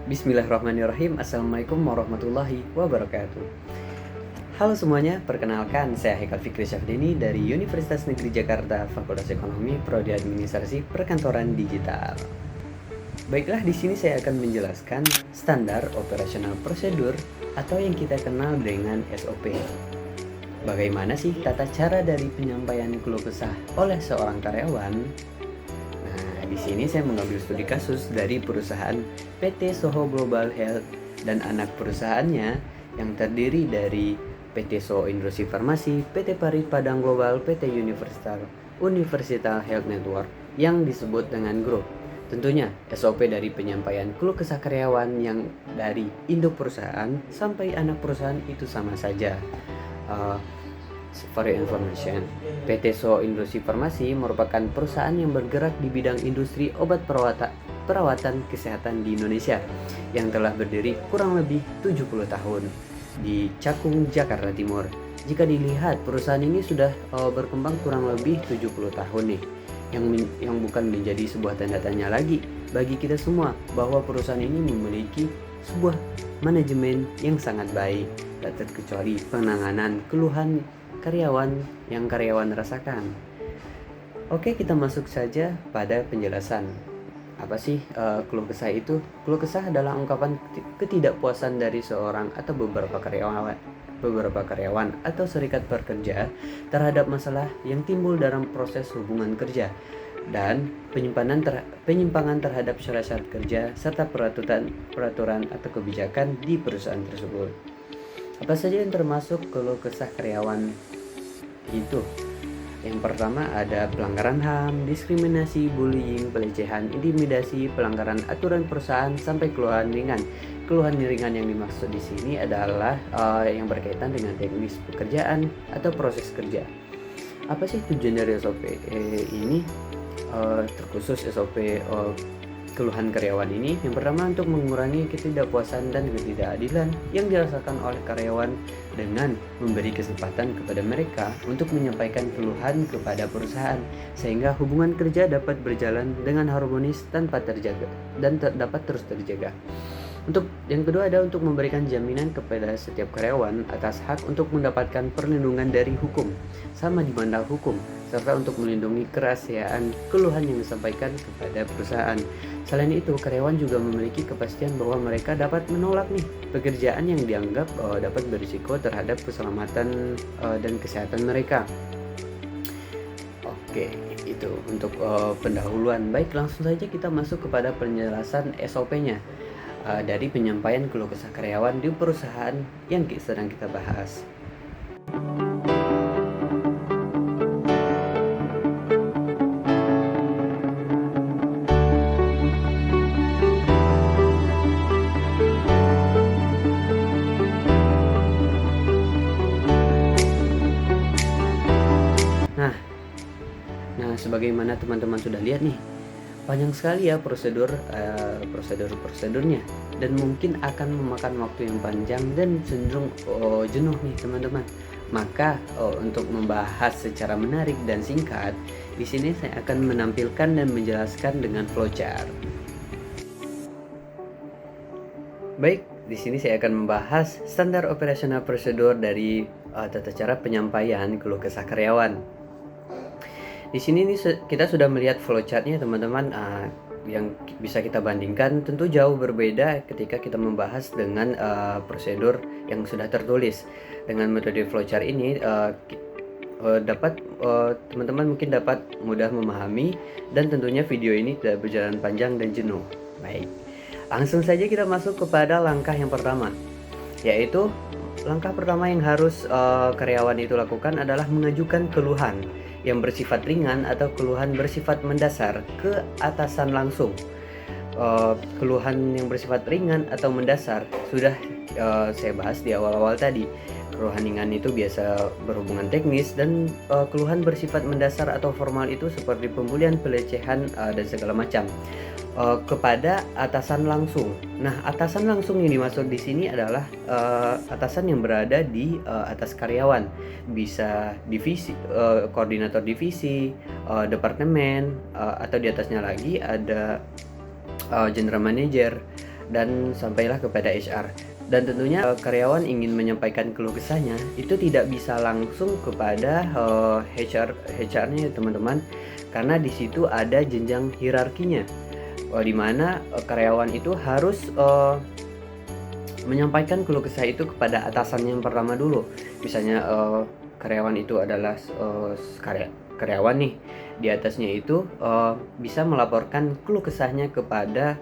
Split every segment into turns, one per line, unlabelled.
Bismillahirrahmanirrahim. Assalamualaikum warahmatullahi wabarakatuh. Halo semuanya, perkenalkan saya Haikal Fikri Syafdini dari Universitas Negeri Jakarta, Fakultas Ekonomi, Prodi Administrasi Perkantoran Digital. Baiklah, di sini saya akan menjelaskan standar operasional prosedur atau yang kita kenal dengan SOP. Bagaimana sih tata cara dari penyampaian keluh kesah oleh seorang karyawan? Di sini saya mengambil studi kasus dari perusahaan PT Soho Global Health dan anak perusahaannya yang terdiri dari PT Soho Industri Farmasi, PT Pari Padang Global, PT Universal Health Network yang disebut dengan grup. Tentunya SOP dari penyampaian keluh kesah karyawan yang dari induk perusahaan sampai anak perusahaan itu sama saja. For your information, PT Soho Industri Farmasi merupakan perusahaan yang bergerak di bidang industri obat perawatan kesehatan di Indonesia yang telah berdiri kurang lebih 70 tahun di Cakung, Jakarta Timur. Jika dilihat, perusahaan ini sudah berkembang kurang lebih 70 tahun nih, yang bukan menjadi sebuah tanda tanya lagi bagi kita semua bahwa perusahaan ini memiliki sebuah manajemen yang sangat baik, tak terkecuali penanganan keluhan yang karyawan rasakan. Oke, kita masuk saja pada penjelasan. Apa sih keluh kesah itu? Keluh kesah adalah ungkapan ketidakpuasan dari seorang atau beberapa karyawan atau serikat pekerja terhadap masalah yang timbul dalam proses hubungan kerja dan penyimpangan terhadap syarat-syarat kerja serta peraturan atau kebijakan di perusahaan tersebut. Apa saja yang termasuk keluh kesah karyawan itu? Yang pertama ada pelanggaran HAM, diskriminasi, bullying, pelecehan, intimidasi, pelanggaran aturan perusahaan sampai keluhan ringan. Keluhan ringan yang dimaksud di sini adalah yang berkaitan dengan teknis pekerjaan atau proses kerja. Apa sih tujuan dari SOP ini? Terkhusus SOP keluhan karyawan ini, yang pertama untuk mengurangi ketidakpuasan dan ketidakadilan yang dirasakan oleh karyawan dengan memberi kesempatan kepada mereka untuk menyampaikan keluhan kepada perusahaan sehingga hubungan kerja dapat berjalan dengan harmonis tanpa terjaga dan dapat terus terjaga. Untuk yang kedua ada untuk memberikan jaminan kepada setiap karyawan atas hak untuk mendapatkan perlindungan dari hukum sama di mana hukum, serta untuk melindungi kerahasiaan keluhan yang disampaikan kepada perusahaan. Selain itu, karyawan juga memiliki kepastian bahwa mereka dapat menolak pekerjaan yang dianggap dapat berisiko terhadap keselamatan dan kesehatan mereka. Oke, itu untuk pendahuluan. Baik, langsung saja kita masuk kepada penjelasan SOP-nya. Dari penyampaian keluh kesah karyawan di perusahaan yang sedang kita bahas. Nah, sebagaimana teman-teman sudah lihat nih, panjang sekali ya prosedurnya, dan mungkin akan memakan waktu yang panjang dan cenderung jenuh nih teman-teman. Maka untuk membahas secara menarik dan singkat, di sini saya akan menampilkan dan menjelaskan dengan flowchart. Baik, di sini saya akan membahas standar operasional prosedur dari tata cara penyampaian keluh kesah karyawan. Di sini kita sudah melihat flowchartnya teman-teman, yang bisa kita bandingkan tentu jauh berbeda ketika kita membahas dengan prosedur yang sudah tertulis. Dengan metode flowchart ini teman-teman mungkin dapat mudah memahami dan tentunya video ini tidak berjalan panjang dan jenuh. Baik, langsung saja kita masuk kepada langkah yang pertama, yaitu langkah pertama yang harus karyawan itu lakukan adalah mengajukan keluhan yang bersifat ringan atau keluhan bersifat mendasar ke atasan langsung. Keluhan yang bersifat ringan atau mendasar sudah saya bahas di awal-awal tadi. Keluhan ringan itu biasa berhubungan teknis, dan keluhan bersifat mendasar atau formal itu seperti pembulian, pelecehan, dan segala macam kepada atasan langsung. Nah, atasan langsung yang dimaksud di sini adalah atasan yang berada di atas karyawan, bisa divisi, koordinator divisi, departemen, atau di atasnya lagi ada general manager dan sampailah kepada HR. Dan tentunya karyawan ingin menyampaikan keluh kesahnya itu tidak bisa langsung kepada HR-nya teman-teman, karena di situ ada jenjang hierarkinya, di mana karyawan itu harus menyampaikan keluh kesah itu kepada atasannya yang pertama dulu. Misalnya karyawan itu adalah karyawan nih, di atasnya itu bisa melaporkan keluh kesahnya kepada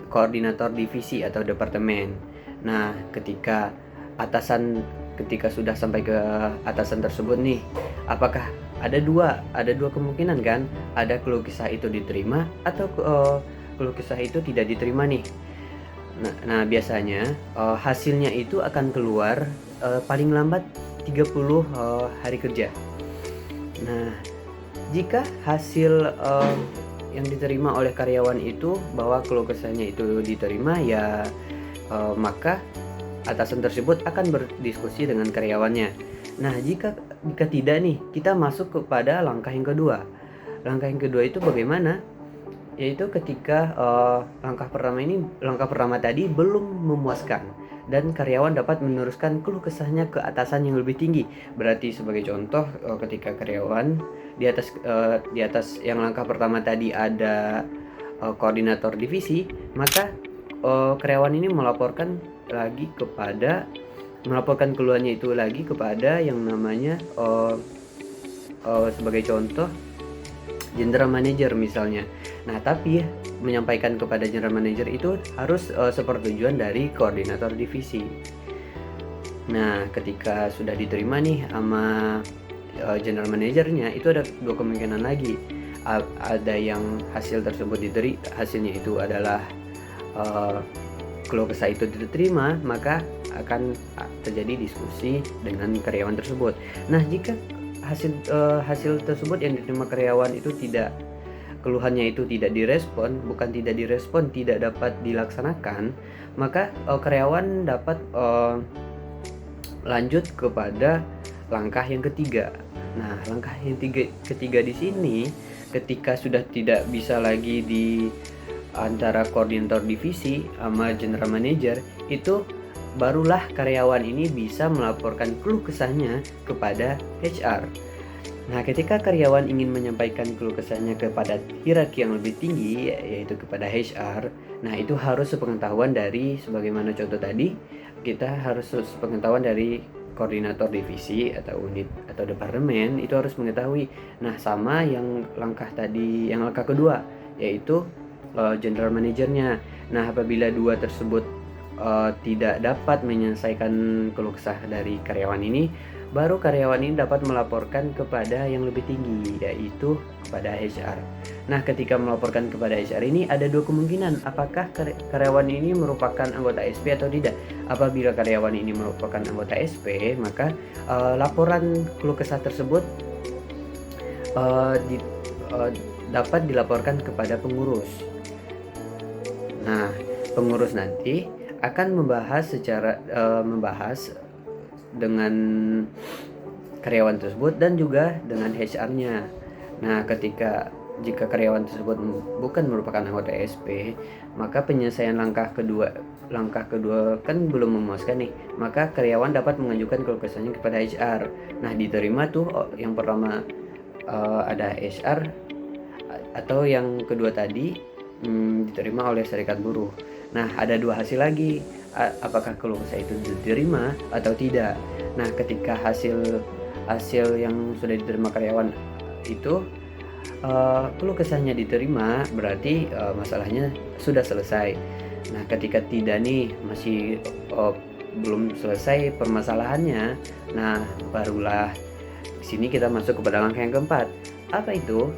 koordinator divisi atau departemen. Nah, ketika sudah sampai ke atasan tersebut nih, apakah ada dua kemungkinan kan? Ada keluh kesah itu diterima atau keluh kesah itu tidak diterima nih. Nah, biasanya hasilnya itu akan keluar paling lambat 30 hari kerja. Nah, jika hasil yang diterima oleh karyawan itu bahwa keluh kesahnya itu diterima, ya maka atasan tersebut akan berdiskusi dengan karyawannya. Nah, jika tidak nih, kita masuk kepada langkah yang kedua. Langkah yang kedua itu bagaimana? Yaitu ketika langkah pertama tadi belum memuaskan dan karyawan dapat meneruskan keluh kesahnya ke atasan yang lebih tinggi. Berarti sebagai contoh, ketika karyawan di atas yang langkah pertama tadi ada koordinator divisi, maka karyawan ini melaporkan keluhannya itu lagi kepada yang namanya sebagai contoh general manager misalnya. Nah, tapi menyampaikan kepada general manager itu harus sepersetujuan dari koordinator divisi. Nah, ketika sudah diterima nih sama general manajernya, itu ada dua kemungkinan lagi. Ada yang hasilnya itu adalah keluh kesah itu diterima, maka akan terjadi diskusi dengan karyawan tersebut. Nah, jika hasil tersebut yang diterima karyawan itu keluhannya itu tidak dapat dilaksanakan, maka karyawan dapat lanjut kepada langkah yang ketiga. Nah, langkah yang ketiga di sini, ketika sudah tidak bisa lagi di antara koordinator divisi sama general manager, itu barulah karyawan ini bisa melaporkan keluh kesahnya kepada HR. Nah, ketika karyawan ingin menyampaikan keluh kesahnya kepada hierarki yang lebih tinggi, yaitu kepada HR, nah itu harus sepengetahuan dari, sebagaimana contoh tadi, kita harus sepengetahuan dari koordinator divisi atau unit atau departemen, itu harus mengetahui. Nah, sama yang langkah kedua, yaitu general manajernya. Nah, apabila dua tersebut tidak dapat menyelesaikan keluh kesah dari karyawan ini, baru karyawan ini dapat melaporkan kepada yang lebih tinggi, yaitu kepada HR. Nah, ketika melaporkan kepada HR ini ada dua kemungkinan, apakah karyawan ini merupakan anggota SP atau tidak. Apabila karyawan ini merupakan anggota SP, maka laporan keluh kesah tersebut dapat dilaporkan kepada pengurus. Nah, pengurus nanti akan membahas dengan karyawan tersebut dan juga dengan HR-nya. Nah, jika karyawan tersebut bukan merupakan anggota SP, maka penyelesaian langkah kedua kan belum memuaskan nih, maka karyawan dapat mengajukan keluh kesahnya kepada HR. Nah, diterima tuh yang pertama ada HR, atau yang kedua tadi diterima oleh serikat buruh. Nah, ada dua hasil lagi, apakah keluh kesah itu diterima atau tidak. Nah, ketika hasil yang sudah diterima karyawan itu keluh kesahnya diterima, berarti masalahnya sudah selesai. Nah, ketika tidak nih, masih belum selesai permasalahannya, nah barulah di sini kita masuk kepada langkah yang keempat. Apa itu?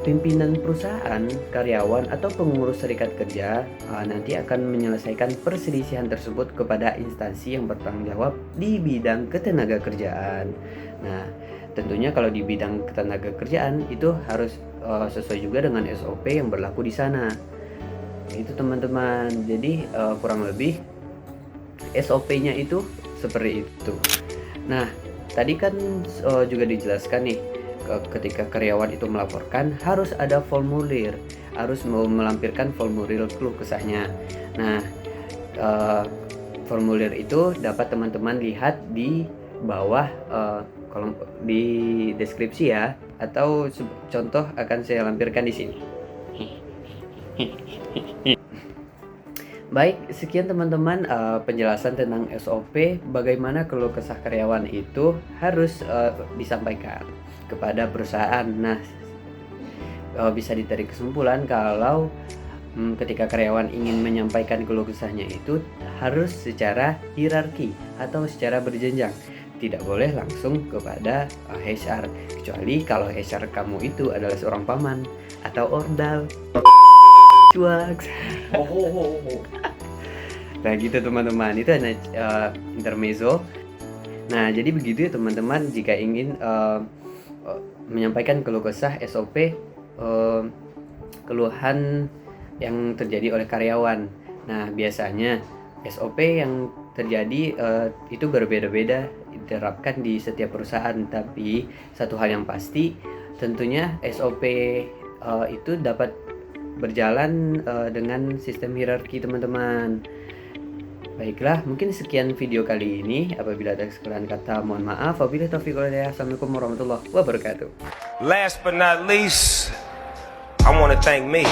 Pimpinan perusahaan, karyawan, atau pengurus serikat kerja nanti akan menyelesaikan perselisihan tersebut kepada instansi yang bertanggung jawab di bidang ketenagakerjaan. Nah, tentunya kalau di bidang ketenagakerjaan itu harus sesuai juga dengan SOP yang berlaku di sana. Itu teman-teman. Jadi kurang lebih SOP-nya itu seperti itu. Nah, tadi kan juga dijelaskan nih, ketika karyawan itu melaporkan harus ada formulir, harus melampirkan formulir keluh kesahnya. Nah, formulir itu dapat teman-teman lihat di bawah kolom di deskripsi ya, atau contoh akan saya lampirkan di sini. Baik, sekian teman-teman penjelasan tentang SOP bagaimana keluh kesah karyawan itu harus disampaikan kepada perusahaan. Nah, bisa ditarik kesimpulan kalau ketika karyawan ingin menyampaikan keluh kesahnya itu harus secara hierarki atau secara berjenjang. Tidak boleh langsung kepada HR, kecuali kalau HR kamu itu adalah seorang paman atau ordal. Cuak. Nah gitu teman-teman, itu hanya intermezzo. Nah jadi begitu ya teman-teman, jika ingin menyampaikan keluh kesah SOP keluhan yang terjadi oleh karyawan. Nah biasanya SOP yang terjadi itu berbeda-beda diterapkan di setiap perusahaan, tapi satu hal yang pasti tentunya SOP itu dapat berjalan dengan sistem hierarki teman-teman. Baiklah, mungkin sekian video kali ini. Apabila ada kesalahan kata, mohon maaf. Wabillahi taufiq wal hidayah. Assalamualaikum warahmatullahi wabarakatuh.
Last but not least, I want to thank me.